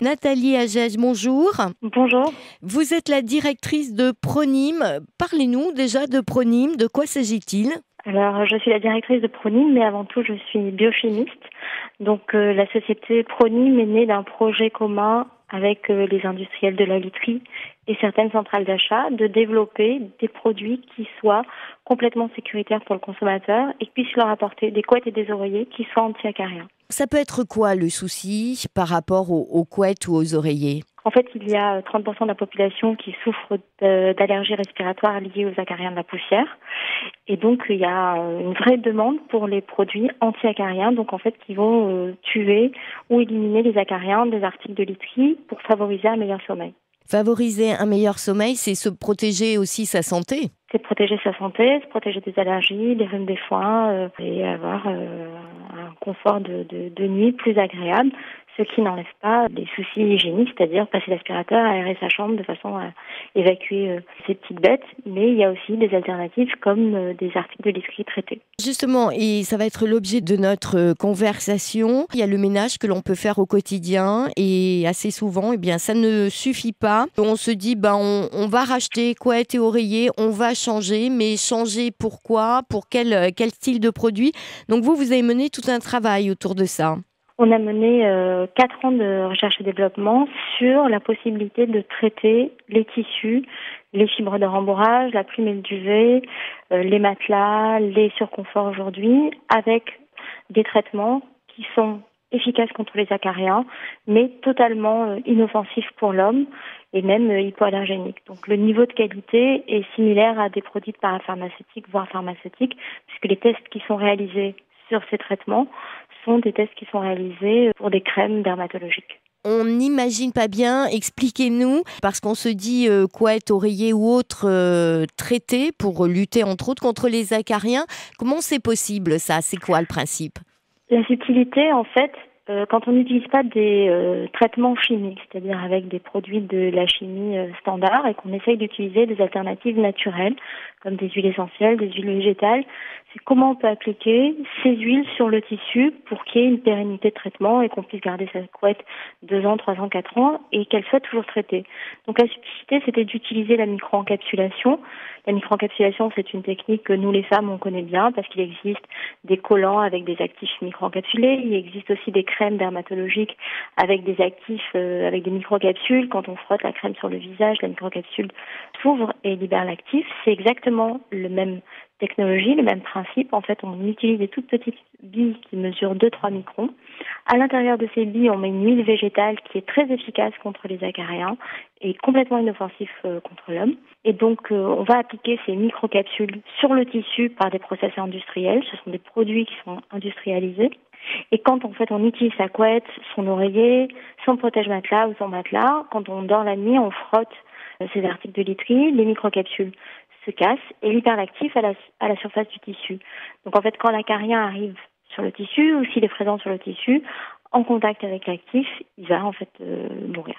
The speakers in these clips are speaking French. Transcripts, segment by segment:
Nathalie Agege, bonjour. Bonjour. Vous êtes la directrice de Pronim. Parlez-nous déjà de Pronim, de quoi s'agit-il ? Alors, je suis la directrice de Pronim, mais avant tout, je suis biochimiste. Donc, la société Pronim est née d'un projet commun avec les industriels de la literie et certaines centrales d'achat de développer des produits qui soient complètement sécuritaires pour le consommateur et qui puissent leur apporter des couettes et des oreillers qui soient anti-acariens. Ça peut être quoi le souci par rapport aux couettes ou aux oreillers ? En fait, il y a 30% de la population qui souffre d'allergies respiratoires liées aux acariens de la poussière. Et donc, il y a une vraie demande pour les produits anti-acariens, donc en fait, qui vont tuer ou éliminer les acariens des articles de literie pour favoriser un meilleur sommeil. Favoriser un meilleur sommeil, c'est se protéger aussi sa santé. C'est protéger sa santé, se protéger des allergies, des rhumes des foins et avoir un confort de nuit plus agréable, ce qui n'enlève pas des soucis hygiéniques, c'est-à-dire passer l'aspirateur, aérer sa chambre de façon à évacuer ces petites bêtes. Mais il y a aussi des alternatives comme des articles de literie traités. Justement, et ça va être l'objet de notre conversation. Il y a le ménage que l'on peut faire au quotidien et assez souvent, eh bien, ça ne suffit pas. On se dit, on va racheter couettes et oreillers, on va changer, mais changer pourquoi ? Pour quel style de produit ? Donc vous avez mené tout un travail autour de ça. On a mené 4 ans de recherche et développement sur la possibilité de traiter les tissus, les fibres de rembourrage, la plume et le duvet, les matelas, les surconforts aujourd'hui, avec des traitements qui sont efficaces contre les acariens, mais totalement inoffensifs pour l'homme et même hypoallergéniques. Donc le niveau de qualité est similaire à des produits parapharmaceutiques, voire pharmaceutiques, puisque les tests qui sont réalisés sur ces traitements sont des tests qui sont réalisés pour des crèmes dermatologiques. On n'imagine pas bien, expliquez-nous, parce qu'on se dit couette, oreiller ou autre traité pour lutter entre autres contre les acariens. Comment c'est possible ça ? C'est quoi le principe ? La subtilité, en fait, quand on n'utilise pas des traitements chimiques, c'est-à-dire avec des produits de la chimie standard et qu'on essaye d'utiliser des alternatives naturelles, comme des huiles essentielles, des huiles végétales, c'est comment on peut appliquer ces huiles sur le tissu pour qu'il y ait une pérennité de traitement et qu'on puisse garder sa couette 2 ans, 3 ans, 4 ans et qu'elle soit toujours traitée. Donc la subtilité, c'était d'utiliser la micro-encapsulation. La micro-encapsulation, c'est une technique que nous, les femmes, on connaît bien parce qu'il existe des collants avec des actifs micro-encapsulés. Il existe aussi des crèmes dermatologiques avec des actifs, avec des microcapsules. Quand on frotte la crème sur le visage, la microcapsule s'ouvre et libère l'actif. C'est exactement le même technologie, le même principe. En fait, on utilise des toutes petites billes qui mesurent 2-3 microns. À l'intérieur de ces billes, on met une huile végétale qui est très efficace contre les acariens et complètement inoffensif contre l'homme. Et donc, on va appliquer ces microcapsules sur le tissu par des process industriels. Ce sont des produits qui sont industrialisés. Et quand, en fait, on utilise sa couette, son oreiller, son protège-matelas ou son matelas, quand on dort la nuit, on frotte ces articles de literie, les microcapsules se cassent et libèrent l'actif à la surface du tissu. Donc, en fait, quand l'acarien arrive sur le tissu ou s'il est présent sur le tissu, en contact avec l'actif, il va, en fait, mourir.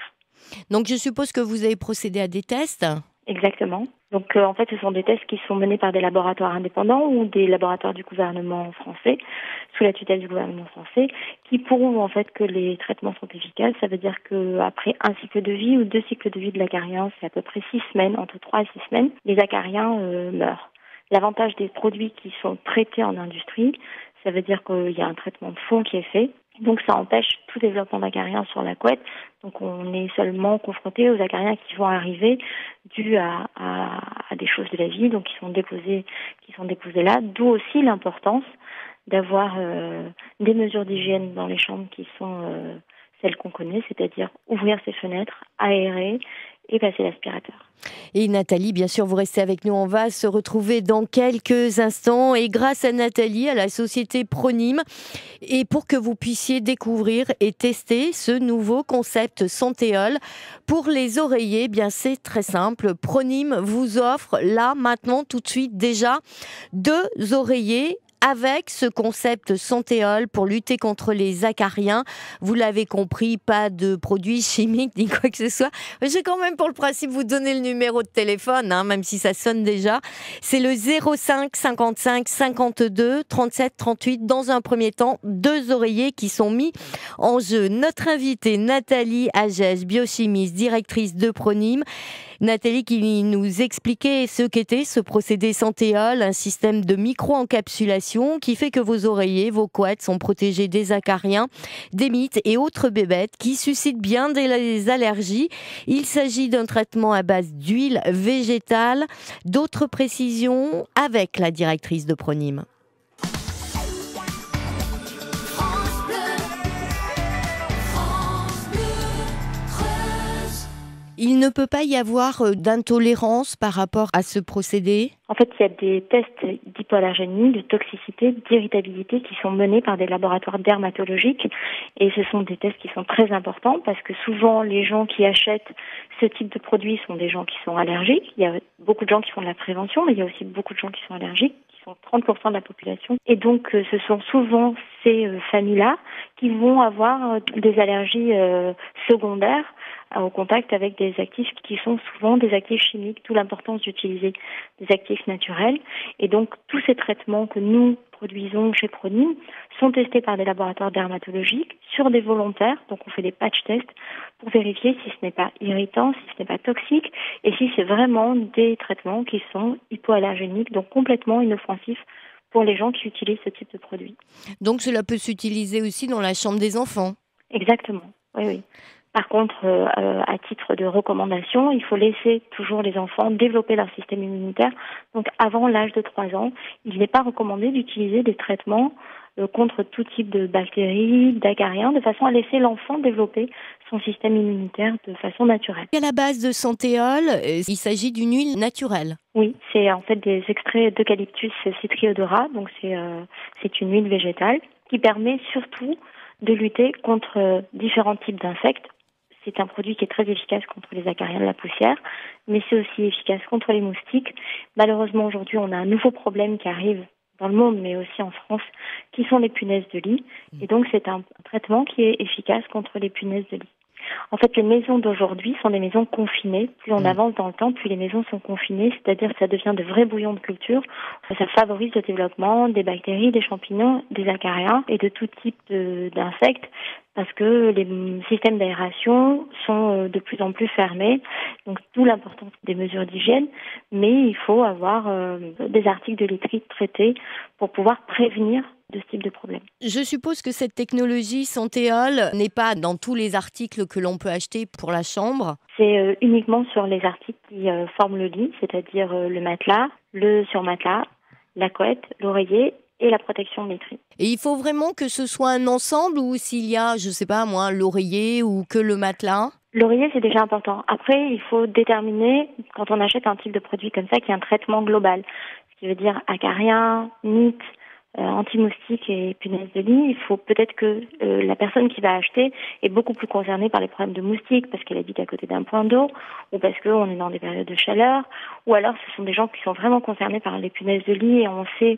Donc, je suppose que vous avez procédé à des tests ? Exactement. Donc, en fait, ce sont des tests qui sont menés par des laboratoires indépendants ou des laboratoires du gouvernement français, sous la tutelle du gouvernement français, qui prouvent en fait que les traitements sont efficaces. Ça veut dire qu'après un cycle de vie ou 2 cycles de vie de l'acarien, c'est à peu près 6 semaines, entre 3 et 6 semaines, les acariens meurent. L'avantage des produits qui sont traités en industrie, ça veut dire qu'il y a un traitement de fond qui est fait. Donc ça empêche tout développement d'acariens sur la couette. Donc on est seulement confronté aux acariens qui vont arriver dus à des choses de la vie, donc qui sont déposés là. D'où aussi l'importance d'avoir des mesures d'hygiène dans les chambres qui sont celles qu'on connaît, c'est-à-dire ouvrir ses fenêtres, aérer et passer l'aspirateur. Et Nathalie, bien sûr, vous restez avec nous. On va se retrouver dans quelques instants. Et grâce à Nathalie, à la société Pronim, et pour que vous puissiez découvrir et tester ce nouveau concept Santéol pour les oreillers, bien c'est très simple. Pronim vous offre là, maintenant, tout de suite déjà 2 oreillers avec ce concept Santéol pour lutter contre les acariens. Vous l'avez compris, pas de produits chimiques ni quoi que ce soit. Mais j'ai quand même pour le principe vous donner le numéro de téléphone, même si ça sonne déjà. C'est le 05 55 52 37 38. Dans un premier temps, 2 oreillers qui sont mis en jeu. Notre invitée Nathalie Agès, biochimiste, directrice de Pronim. Nathalie qui nous expliquait ce qu'était ce procédé Santéol, un système de micro-encapsulation qui fait que vos oreillers, vos couettes sont protégés des acariens, des mites et autres bébêtes qui suscitent bien des allergies. Il s'agit d'un traitement à base d'huile végétale. D'autres précisions avec la directrice de Pronim. Il ne peut pas y avoir d'intolérance par rapport à ce procédé ? En fait, il y a des tests d'hypoallergénie, de toxicité, d'irritabilité qui sont menés par des laboratoires dermatologiques. Et ce sont des tests qui sont très importants parce que souvent, les gens qui achètent ce type de produit sont des gens qui sont allergiques. Il y a beaucoup de gens qui font de la prévention, mais il y a aussi beaucoup de gens qui sont allergiques, qui sont 30% de la population. Et donc, ce sont souvent ces familles-là qui vont avoir des allergies secondaires au contact avec des actifs qui sont souvent des actifs chimiques, d'où l'importance d'utiliser des actifs naturels. Et donc, tous ces traitements que nous produisons chez Pronim sont testés par des laboratoires dermatologiques sur des volontaires. Donc, on fait des patch tests pour vérifier si ce n'est pas irritant, si ce n'est pas toxique et si c'est vraiment des traitements qui sont hypoallergéniques, donc complètement inoffensifs pour les gens qui utilisent ce type de produit. Donc, cela peut s'utiliser aussi dans la chambre des enfants ? Exactement, oui. Par contre, à titre de recommandation, il faut laisser toujours les enfants développer leur système immunitaire. Donc, avant l'âge de 3 ans, il n'est pas recommandé d'utiliser des traitements contre tout type de bactéries, d'acariens, de façon à laisser l'enfant développer son système immunitaire de façon naturelle. À la base de Santéol, il s'agit d'une huile naturelle. Oui, c'est en fait des extraits d'Eucalyptus citriodora, donc c'est une huile végétale qui permet surtout de lutter contre différents types d'insectes. C'est un produit qui est très efficace contre les acariens de la poussière, mais c'est aussi efficace contre les moustiques. Malheureusement, aujourd'hui, on a un nouveau problème qui arrive dans le monde, mais aussi en France, qui sont les punaises de lit. Et donc, c'est un traitement qui est efficace contre les punaises de lit. En fait, les maisons d'aujourd'hui sont des maisons confinées. Plus on avance dans le temps, plus les maisons sont confinées, c'est-à-dire que ça devient de vrais bouillons de culture. Ça favorise le développement des bactéries, des champignons, des acariens et de tout type d'insectes parce que les systèmes d'aération sont de plus en plus fermés. Donc, d'où l'importance des mesures d'hygiène. Mais il faut avoir des articles de literie traités pour pouvoir prévenir de ce type de problème. Je suppose que cette technologie Santéol n'est pas dans tous les articles que l'on peut acheter pour la chambre. C'est uniquement sur les articles qui forment le lit, c'est-à-dire le matelas, le surmatelas, la couette, l'oreiller et la protection de literie. Et il faut vraiment que ce soit un ensemble ou s'il y a, je sais pas moi, l'oreiller ou que le matelas ? L'oreiller, c'est déjà important. Après, il faut déterminer, quand on achète un type de produit comme ça, qu'il y a un traitement global. Ce qui veut dire acariens, mites, anti-moustiques et punaises de lit. Il faut peut-être que la personne qui va acheter est beaucoup plus concernée par les problèmes de moustiques parce qu'elle habite à côté d'un point d'eau ou parce qu'on est dans des périodes de chaleur ou alors ce sont des gens qui sont vraiment concernés par les punaises de lit et on sait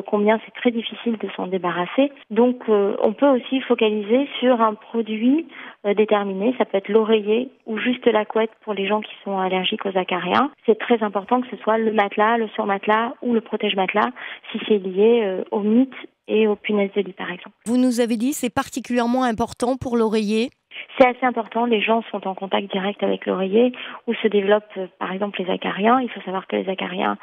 combien c'est très difficile de s'en débarrasser. Donc on peut aussi focaliser sur un produit déterminé. Ça peut être l'oreiller ou juste la couette pour les gens qui sont allergiques aux acariens. C'est très important que ce soit le matelas, le surmatelas ou le protège-matelas si c'est lié aux mites et aux punaises de lit, par exemple. Vous nous avez dit c'est particulièrement important pour l'oreiller. C'est assez important. Les gens sont en contact direct avec l'oreiller où se développent, par exemple, les acariens. Il faut savoir que les acariens,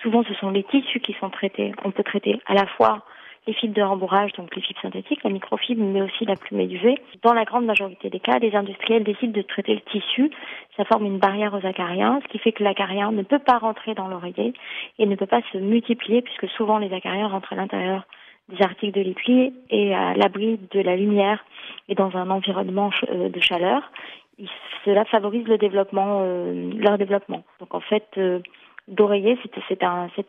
souvent, ce sont les tissus qui sont traités. On peut traiter à la fois les fibres de rembourrage, donc les fibres synthétiques, la microfibre, mais aussi la plume UV. Dans la grande majorité des cas, les industriels décident de traiter le tissu. Ça forme une barrière aux acariens, ce qui fait que l'acarien ne peut pas rentrer dans l'oreiller et ne peut pas se multiplier puisque souvent les acariens rentrent à l'intérieur des articles de literie et à l'abri de la lumière et dans un environnement de chaleur. Cela favorise le développement, leur développement. Donc en fait, d'oreiller, c'est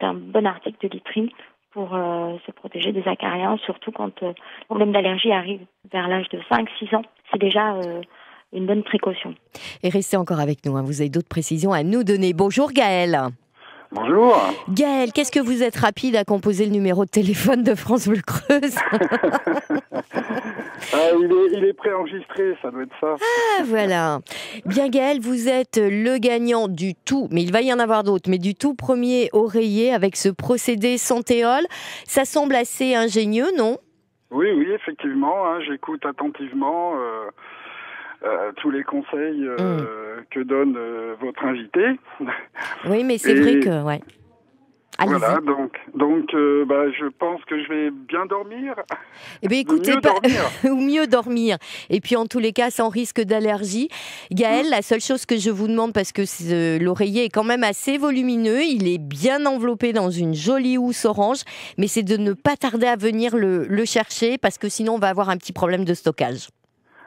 un bon article de literie pour se protéger des acariens, surtout quand le problème d'allergie arrive vers l'âge de 5-6 ans. C'est déjà une bonne précaution. Et restez encore avec nous, vous avez d'autres précisions à nous donner. Bonjour Gaëlle. Bonjour. Gaël, qu'est-ce que vous êtes rapide à composer le numéro de téléphone de France Bleu Creuse? Il est préenregistré, ça doit être ça. Ah, voilà. Bien Gaël, vous êtes le gagnant du tout, mais il va y en avoir d'autres, mais du tout premier oreiller avec ce procédé Santéol. Ça semble assez ingénieux, non? Oui, effectivement, hein, j'écoute attentivement tous les conseils que donne votre invité. Oui, mais c'est vrai que... Ouais. Allez-y. Voilà, donc je pense que je vais bien dormir. Eh bien, écoutez, ou mieux dormir. Et puis, en tous les cas, sans risque d'allergie. Gaël, la seule chose que je vous demande, parce que l'oreiller est quand même assez volumineux, il est bien enveloppé dans une jolie housse orange, mais c'est de ne pas tarder à venir le chercher, parce que sinon, on va avoir un petit problème de stockage.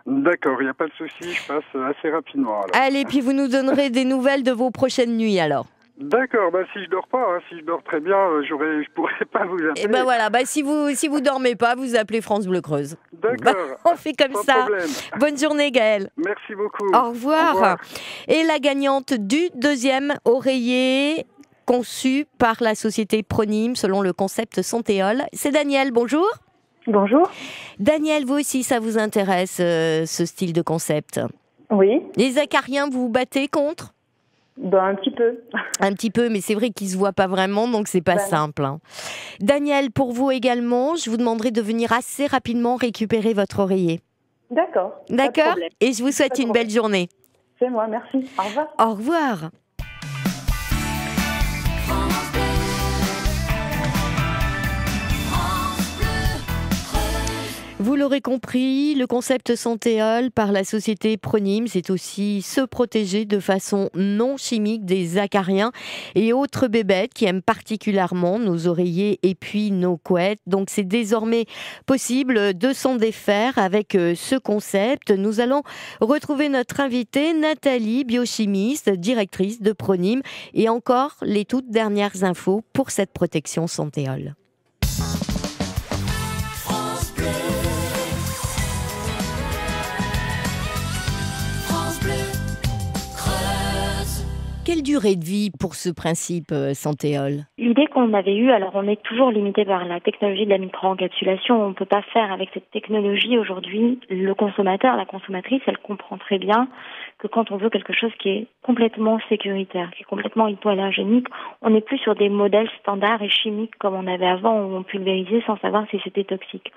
D'accord, il n'y a pas de souci, je passe assez rapidement. Alors. Allez, puis vous nous donnerez des nouvelles de vos prochaines nuits, alors. D'accord, si je dors pas, si je dors très bien, je pourrais pas vous appeler. Et voilà, si vous dormez pas, vous appelez France Bleu Creuse. D'accord. On fait comme ça. Problème. Bonne journée Gaël. Merci beaucoup. Au revoir. Et la gagnante du deuxième oreiller conçu par la société Pronim selon le concept Santéol, c'est Daniel. Bonjour. Bonjour. Daniel, vous aussi, ça vous intéresse ce style de concept? Oui. Les acariens, vous vous battez contre? Un petit peu. Un petit peu, mais c'est vrai qu'ils se voient pas vraiment, donc c'est pas simple. Hein. Daniel, pour vous également, je vous demanderai de venir assez rapidement récupérer votre oreiller. D'accord. D'accord. Et je vous souhaite une belle journée. C'est moi, merci. Au revoir. Au revoir. Vous l'aurez compris, le concept Santéol par la société Pronim, c'est aussi se protéger de façon non chimique des acariens et autres bébêtes qui aiment particulièrement nos oreillers et puis nos couettes. Donc c'est désormais possible de s'en défaire avec ce concept. Nous allons retrouver notre invitée Nathalie, biochimiste, directrice de Pronim, et encore les toutes dernières infos pour cette protection Santéol. Quelle durée de vie pour ce principe Santéol? L'idée qu'on avait eue, alors on est toujours limité par la technologie de la micro-encapsulation. On ne peut pas faire avec cette technologie aujourd'hui. Le consommateur, la consommatrice, elle comprend très bien que quand on veut quelque chose qui est complètement sécuritaire, qui est complètement hypoallergénique, on n'est plus sur des modèles standards et chimiques comme on avait avant où on pulvérisait sans savoir si c'était toxique.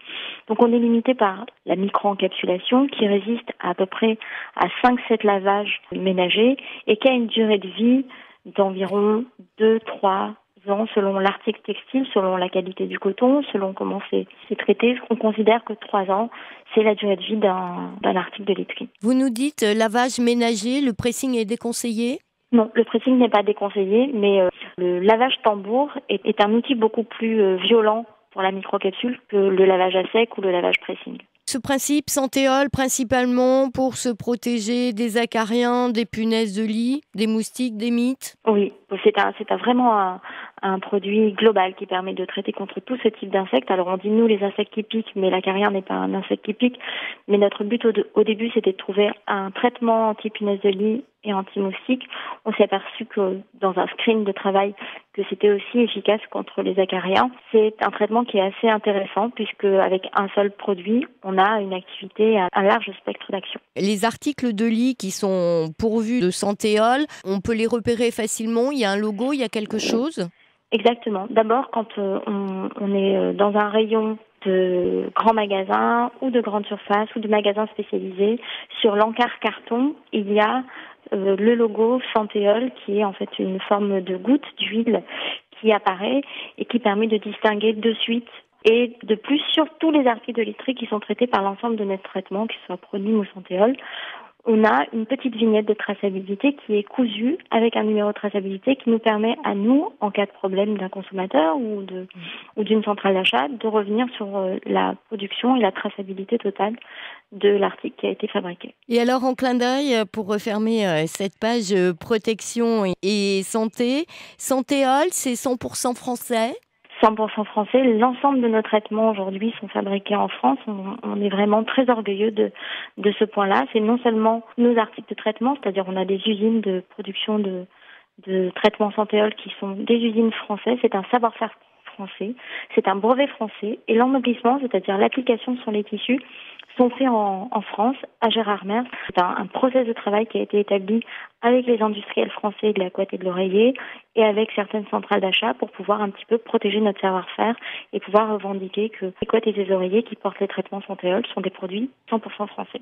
Donc on est limité par la micro-encapsulation qui résiste à peu près à 5-7 lavages ménagers et qui a une durée de vie d'environ 2-3 ans selon l'article textile, selon la qualité du coton, selon comment c'est traité. On considère que 3 ans, c'est la durée de vie d'un article de literie. Vous nous dites lavage ménager, le pressing est déconseillé? Non, le pressing n'est pas déconseillé, mais le lavage tambour est un outil beaucoup plus violent pour la microcapsule que le lavage à sec ou le lavage pressing. Ce principe Santéol, principalement pour se protéger des acariens, des punaises de lit, des moustiques, des mites? Oui, c'est vraiment un produit global qui permet de traiter contre tout ce type d'insectes. Alors on dit nous les insectes qui piquent, mais l'acarien n'est pas un insecte qui pique. Mais notre but au début, c'était de trouver un traitement anti-punaise de lit et anti-moustique. On s'est aperçu que dans un screen de travail, que c'était aussi efficace contre les acariens. C'est un traitement qui est assez intéressant puisque avec un seul produit, on a une activité à un large spectre d'action. Les articles de lit qui sont pourvus de Santéol, on peut les repérer facilement? Il y a un logo, il y a quelque chose? Exactement. D'abord, quand on est dans un rayon de grands magasins ou de grandes surfaces ou de magasins spécialisés, sur l'encart carton, il y a le logo Santéol qui est en fait une forme de goutte d'huile qui apparaît et qui permet de distinguer de suite et de plus sur tous les articles de literie qui sont traités par l'ensemble de notre traitement, qu'ils soient Pronim ou Santéol. On a une petite vignette de traçabilité qui est cousue avec un numéro de traçabilité qui nous permet à nous, en cas de problème d'un consommateur ou d'une centrale d'achat, de revenir sur la production et la traçabilité totale de l'article qui a été fabriqué. Et alors, en clin d'œil, pour refermer cette page protection et santé, Santéol, c'est 100% français? 100% français. L'ensemble de nos traitements aujourd'hui sont fabriqués en France. On est vraiment très orgueilleux de ce point-là. C'est non seulement nos articles de traitement, c'est-à-dire on a des usines de production de de traitements Santéol qui sont des usines françaises. C'est un savoir-faire français, c'est un brevet français. Et l'ennoblissement, c'est-à-dire l'application sur les tissus, sont faits en France, à Gérardmer. C'est un process de travail qui a été établi avec les industriels français de la couette et de l'oreiller et avec certaines centrales d'achat pour pouvoir un petit peu protéger notre savoir-faire et pouvoir revendiquer que les couettes et les oreillers qui portent les traitements Santéol sont des produits 100% français.